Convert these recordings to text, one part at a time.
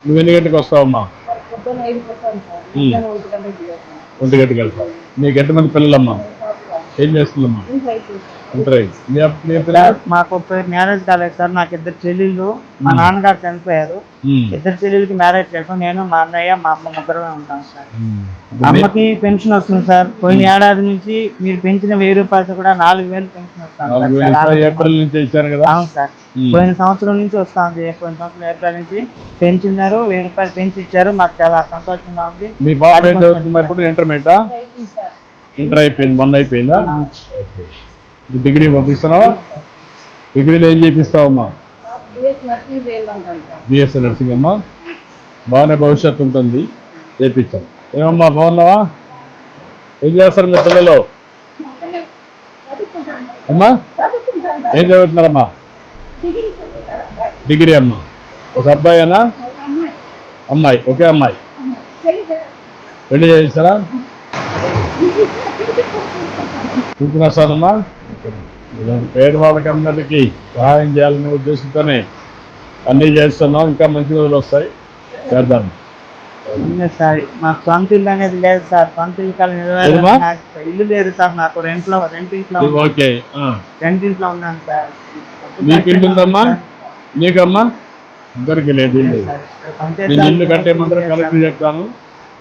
నువ్వు ఎన్ని గంటలకు వస్తావమ్మా? 1 గంటకి వెళ్తావు. నీకు ఎంతమంది పిల్లలమ్మా? ఏం చేస్తుందమ్మా? మాకు మ్యారేజ్ కాలేదు సార్. నాకు 2 చెల్లెళ్ళు, మా నాన్నగారు చనిపోయారు. 2 చెల్లెలకి మ్యారేజ్ చేస్తాం. నేను, మా అన్నయ్య, మా అమ్మ ముగ్గురమే ఉంటాం సార్. అమ్మకి పెన్షన్ వస్తుంది సార్. పోయిన ఏడాది నుంచి మీరు పెంచిన 1000 రూపాయలు కూడా 4000 పెన్షన్ వస్తుంది. ఏప్రిల్ నుంచి ఇచ్చారు కదా? అవును సార్. పోయిన సంవత్సరం నుంచి వస్తుంది. పోయిన సంవత్సరం ఏప్రిల్ నుంచి పెంచున్నారు. 1000 రూపాయలు పెంచి ఇచ్చారు. మాకు చాలా సంతోషంగా ఉంది. మీ బాబు ఏం చదువుతుంది ఇప్పుడు? ఇంటర్మీడియటా? ఇంటర్ అయిపోయింది, 1 అయిపోయిందా? డిగ్రీ పంపిస్తున్నావా? డిగ్రీలో ఏం చేపిస్తావమ్మా? బిఎస్సీ నర్సింగ్ అమ్మా. బాగానే భవిష్యత్తు ఉంటుంది, చేపిస్తాను. ఏమమ్మా బాగున్నావా? ఏం చేస్తారు మీ పిల్లలు? అమ్మా ఏం చదువుతున్నారమ్మా? డిగ్రీ అమ్మా. ఒక అబ్బాయేనా? అమ్మాయి. ఒకే అమ్మాయి. పెళ్లి చేస్తారా? చూపునమ్మా. పేద వాళ్ళకి అందరికీ సహాయం చేయాలనే ఉద్దేశంతోనే అన్నీ చేస్తున్నాం. ఇంకా మంచి రోజులు వస్తాయి, చేద్దాం. సార్ మాకు సొంత ఇల్లు అనేది లేదు సార్. సొంత ఇల్లు లేదు సార్. నాకు రెంట్ ఇంట్లో ఉన్నాను సార్. నీకు ఇల్లు ఉందమ్మా? నీకమ్మా? అందరికీ లేదు ఇల్లు. నేను ఇల్లు కట్టేమంటారు, కలెక్టర్ చెప్తాను,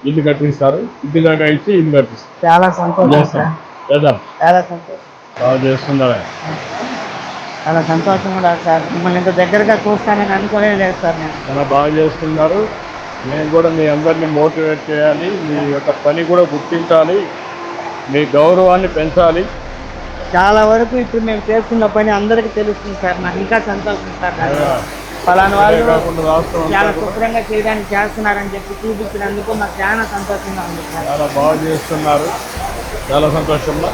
ఇల్లు కట్టిస్తారు. ఇంటి దాకా ఇచ్చి ఇల్లు కట్టిస్తాను. చాలా సంతోషం. చేద్దాం. చాలా సంతోషం. బాగా చేస్తున్నారా? చాలా సంతోషం కూడా సార్. మిమ్మల్ని ఇంత దగ్గరగా చూస్తానని అనుకోలేదు సార్. నేను చాలా బాగా చేస్తున్నారు. నేను కూడా మీ అందరినీ మోటివేట్ చేయాలి. మీ యొక్క పని కూడా గుర్తించాలి, మీ గౌరవాన్ని పెంచాలి. చాలా వరకు ఇప్పుడు మేము చేస్తున్న పని అందరికీ తెలుస్తుంది సార్. నాకు ఇంకా సంతోషం సార్. ఫలానా వాళ్ళు చాలా శుభ్రంగా చేయడానికి చేస్తున్నారని చెప్పి చూపించినందుకు నాకు చాలా సంతోషంగా ఉంది సార్. చాలా బాగా చేస్తున్నారు. చాలా సంతోషంగా.